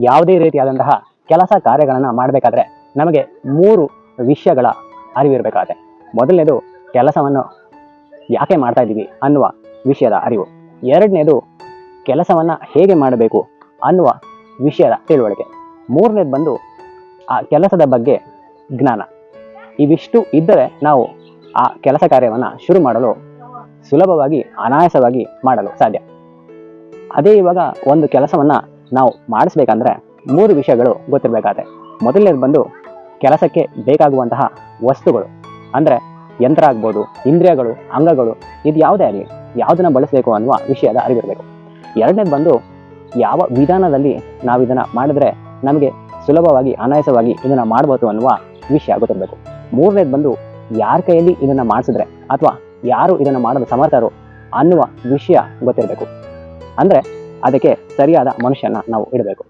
ಯಾವುದೇ ರೀತಿಯಾದಂತಹ ಕೆಲಸ ಕಾರ್ಯಗಳನ್ನು ಮಾಡಬೇಕಾದ್ರೆ ನಮಗೆ 3 ವಿಷಯಗಳ ಅರಿವಿರಬೇಕಾಗುತ್ತೆ. ಮೊದಲನೇದು ಕೆಲಸವನ್ನು ಯಾಕೆ ಮಾಡ್ತಾ ಇದ್ದೀವಿ ಅನ್ನುವ ವಿಷಯದ ಅರಿವು. ಎರಡನೇದು ಕೆಲಸವನ್ನು ಹೇಗೆ ಮಾಡಬೇಕು ಅನ್ನುವ ವಿಷಯದ ತಿಳುವಳಿಕೆ. ಮೂರನೇದು ಬಂದು ಆ ಕೆಲಸದ ಬಗ್ಗೆ ಜ್ಞಾನ. ಇವಿಷ್ಟು ಇದ್ದರೆ ನಾವು ಆ ಕೆಲಸ ಕಾರ್ಯವನ್ನು ಶುರು ಮಾಡಲು ಸುಲಭವಾಗಿ ಅನಾಯಾಸವಾಗಿ ಮಾಡಲು ಸಾಧ್ಯ. ಅದೇ ಇವಾಗ ಒಂದು ಕೆಲಸವನ್ನು ನಾವು ಮಾಡಿಸ್ಬೇಕಂದ್ರೆ 3 ವಿಷಯಗಳು ಗೊತ್ತಿರಬೇಕಾಗುತ್ತೆ. ಮೊದಲನೇದು ಬಂದು ಕೆಲಸಕ್ಕೆ ಬೇಕಾಗುವಂತಹ ವಸ್ತುಗಳು, ಅಂದರೆ ಯಂತ್ರ ಆಗ್ಬೋದು, ಇಂದ್ರಿಯಗಳು, ಅಂಗಗಳು, ಇದು ಯಾವುದೇ ಆಗಲಿ ಯಾವುದನ್ನು ಬಳಸಬೇಕು ಅನ್ನುವ ವಿಷಯದ ಅರಿವಿರಬೇಕು. ಎರಡನೇದು ಬಂದು ಯಾವ ವಿಧಾನದಲ್ಲಿ ನಾವು ಇದನ್ನು ಮಾಡಿದ್ರೆ ನಮಗೆ ಸುಲಭವಾಗಿ ಅನಾಯಾಸವಾಗಿ ಇದನ್ನು ಮಾಡ್ಬೋದು ಅನ್ನುವ ವಿಷಯ ಗೊತ್ತಿರಬೇಕು. ಮೂರನೇದು ಬಂದು ಯಾರ ಕೈಯಲ್ಲಿ ಇದನ್ನು ಮಾಡಿಸಿದ್ರೆ ಅಥವಾ ಯಾರು ಇದನ್ನು ಮಾಡಲು ಸಮರ್ಥರು ಅನ್ನುವ ವಿಷಯ ಗೊತ್ತಿರಬೇಕು. ಅಂದರೆ ಅದಕ್ಕೆ ಸರಿಯಾದ ಮನುಷ್ಯನ ನಾವು ಇಡಬೇಕು.